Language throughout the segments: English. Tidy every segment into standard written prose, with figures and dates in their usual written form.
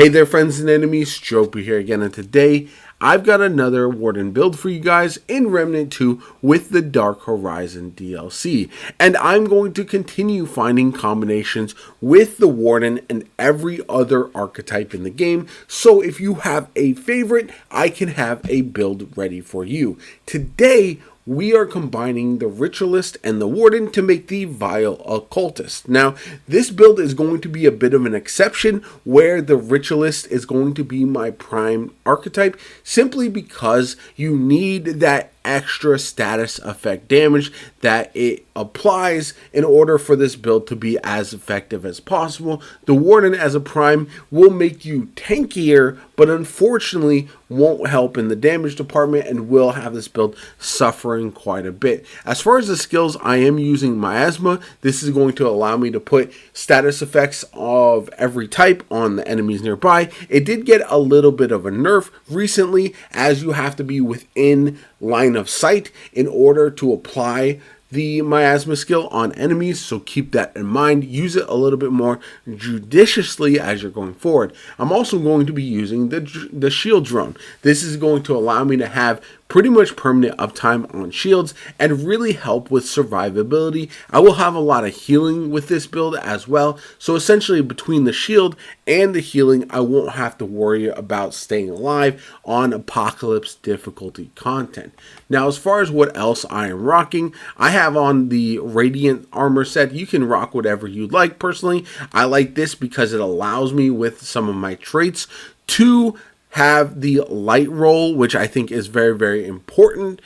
Hey there friends and enemies, JoPa here again, and today I've got another Warden build for you guys in Remnant 2 with the Dark Horizon DLC. And I'm going to continue finding combinations with the Warden and every other archetype in the game. So if you have a favorite, I can have a build ready for you. Today, we are combining the Ritualist and the Warden to make the Vile Occultist. Now, this build is going to be a bit of an exception where the Ritualist is going to be my prime archetype simply because you need that extra status effect damage that it applies in order for this build to be as effective as possible. The Warden as a prime will make you tankier, but unfortunately won't help in the damage department and will have this build suffering quite a bit. As far as the skills, I am using Miasma. This is going to allow me to put status effects of every type on the enemies nearby. It did get a little bit of a nerf recently, as you have to be within line of sight in order to apply the Miasma skill on enemies, so keep that in mind. Use it a little bit more judiciously as you're going forward. I'm also going to be using the shield drone. This is going to allow me to have pretty much permanent uptime on shields and really help with survivability. I will have a lot of healing with this build as well, so essentially between the shield and the healing, I won't have to worry about staying alive on apocalypse difficulty content. Now, as far as what else I am rocking, I have on the Radiant armor set. You can rock whatever you'd like. Personally, I like this because it allows me with some of my traits to have the light roll, which I think is very, very important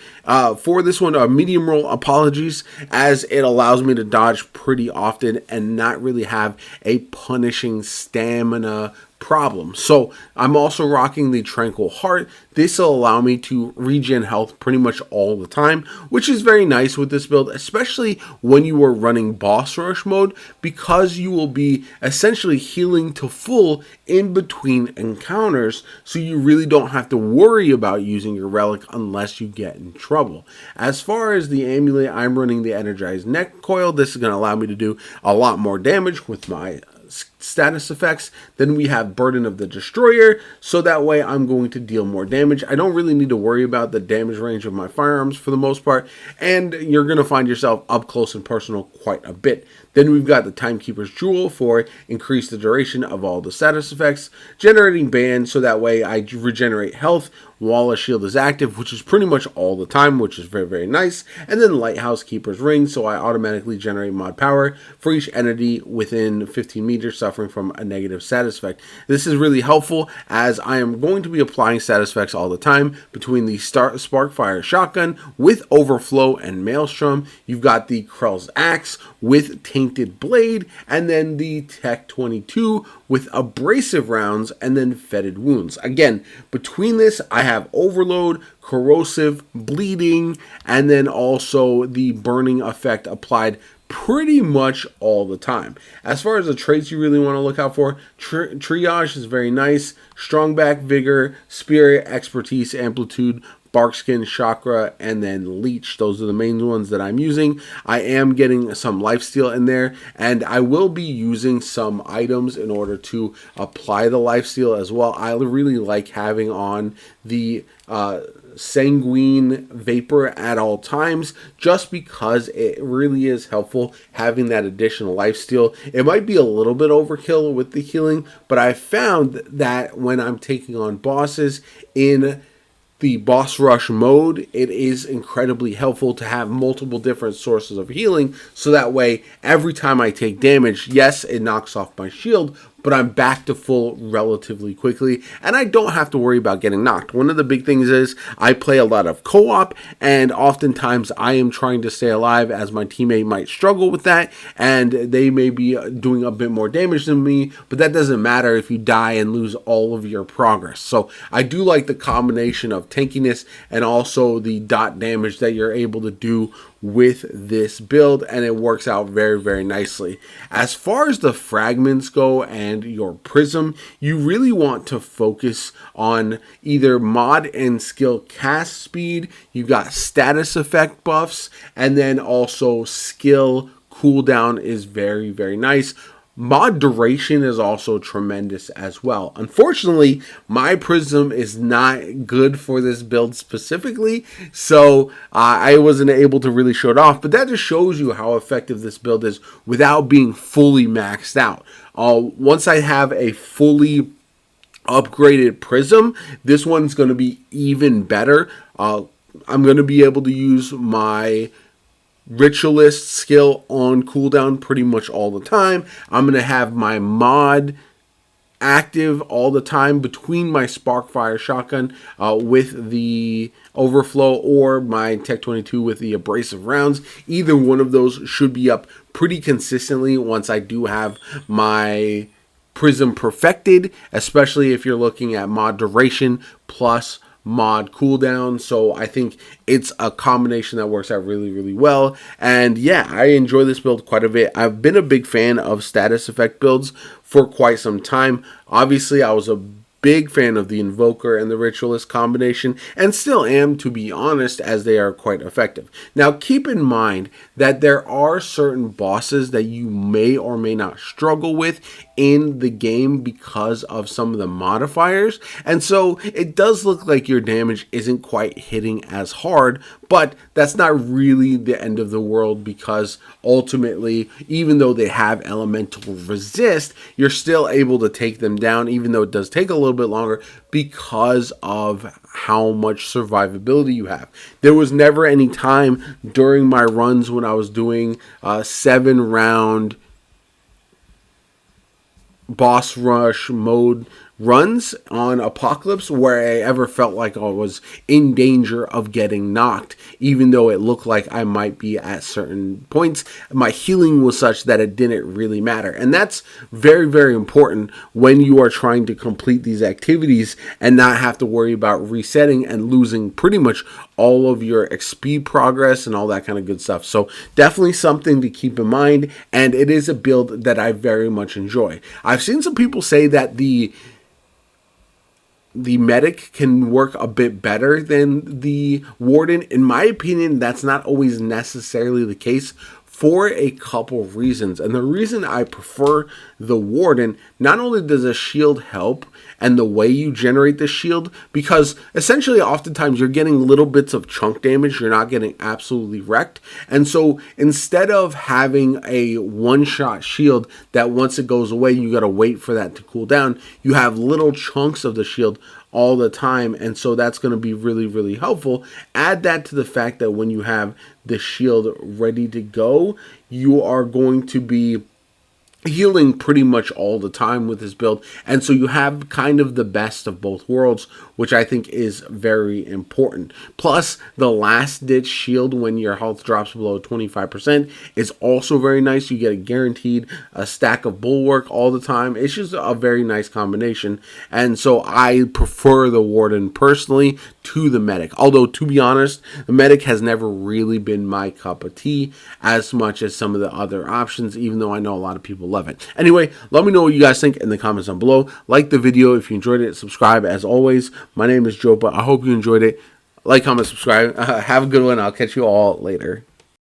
for this one. Medium roll, apologies, as it allows me to dodge pretty often and not really have a punishing stamina problem. So I'm also rocking the Tranquil Heart. This will allow me to regen health pretty much all the time, which is very nice with this build, especially when you are running boss rush mode, because you will be essentially healing to full in between encounters, so you really don't have to worry about using your relic unless you get in trouble. As far as the amulet, I'm running the Energized Neck Coil. This is going to allow me to do a lot more damage with my status effects. Then we have Burden of the Destroyer, so that way I'm going to deal more damage. I don't really need to worry about the damage range of my firearms for the most part, and you're going to find yourself up close and personal quite a bit. Then we've got the Timekeeper's Jewel for increase the duration of all the status effects, generating band, so that way I regenerate health while a shield is active, which is pretty much all the time, which is very, very nice. And then Lighthouse Keeper's Ring, so I automatically generate mod power for each entity within 15 meters suffering from a negative status effect. This is really helpful as I am going to be applying status effects all the time between the Sparkfire Shotgun with Overflow and Maelstrom. You've got the Krell's Axe with Tainted Blade, and then the Tech 22 with Abrasive Rounds, and then Fetid Wounds. Again, between this, I have Overload, Corrosive, Bleeding, and then also the Burning effect applied pretty much all the time. As far as the traits you really want to look out for, Triage is very nice. Strong Back, Vigor, Spirit, Expertise, Amplitude, Barkskin, Chakra, and then Leech. Those are the main ones that I'm using. I am getting some lifesteal in there, and I will be using some items in order to apply the lifesteal as well. I really like having on the Sanguine Vapor at all times, just because it really is helpful having that additional lifesteal. It might be a little bit overkill with the healing, but I found that when I'm taking on bosses in the boss rush mode, it is incredibly helpful to have multiple different sources of healing, so that way every time I take damage, yes, it knocks off my shield, but I'm back to full relatively quickly, and I don't have to worry about getting knocked. One of the big things is I play a lot of co-op, and oftentimes I am trying to stay alive as my teammate might struggle with that, and they may be doing a bit more damage than me, but that doesn't matter if you die and lose all of your progress. So I do like the combination of tankiness and also the dot damage that you're able to do with this build, and it works out very, very nicely. As far as the fragments go and your prism, you really want to focus on either mod and skill cast speed. You've got status effect buffs, and then also skill cooldown is very, very nice. Mod duration is also tremendous as well. Unfortunately, my Prism is not good for this build specifically, so I wasn't able to really show it off, but that just shows you how effective this build is without being fully maxed out. Once I have a fully upgraded Prism, this one's going to be even better. I'm going to be able to use my Ritualist skill on cooldown pretty much all the time. I'm going to have my mod active all the time between my Sparkfire shotgun with the overflow or my Tech 22 with the abrasive rounds. Either one of those should be up pretty consistently once I do have my Prism perfected, especially if you're looking at mod duration plus mod cooldown. So I think it's a combination that works out really, really well. And yeah, I enjoy this build quite a bit. I've been a big fan of status effect builds for quite some time. Obviously, I was a big fan of the Invoker and the Ritualist combination, and still am, to be honest, as they are quite effective. Now, keep in mind that there are certain bosses that you may or may not struggle with in the game because of some of the modifiers, and so it does look like your damage isn't quite hitting as hard, but that's not really the end of the world, because ultimately, even though they have elemental resist, you're still able to take them down, even though it does take a little bit longer because of how much survivability you have. There was never any time during my runs when I was doing 7-round boss rush mode runs on Apocalypse where I ever felt like I was in danger of getting knocked, even though it looked like I might be at certain points. My healing was such that it didn't really matter, and that's very, very important when you are trying to complete these activities and not have to worry about resetting and losing pretty much all of your XP progress and all that kind of good stuff. So definitely something to keep in mind, and it is a build that I very much enjoy. I've seen some people say that the medic can work a bit better than the warden. In my opinion, that's not always necessarily the case for a couple reasons. And the reason I prefer the warden, not only does a shield help and the way you generate the shield, because essentially oftentimes you're getting little bits of chunk damage, you're not getting absolutely wrecked. And so instead of having a one-shot shield that once it goes away, you got to wait for that to cool down, you have little chunks of the shield all the time, and so that's going to be really, really helpful. Add that to the fact that when you have the shield ready to go, you are going to be healing pretty much all the time with this build, and so you have kind of the best of both worlds, which I think is very important. Plus, the last ditch shield when your health drops below 25% is also very nice. You get a guaranteed stack of bulwark all the time. It's just a very nice combination, and so I prefer the warden personally to the medic. Although, to be honest, the medic has never really been my cup of tea as much as some of the other options, even though I know a lot of people love it. Anyway, let me know what you guys think in the comments down below. Like the video if you enjoyed it. Subscribe as always. My name is JoPa. I hope you enjoyed it. Like, comment, subscribe. Have a good one. I'll catch you all later.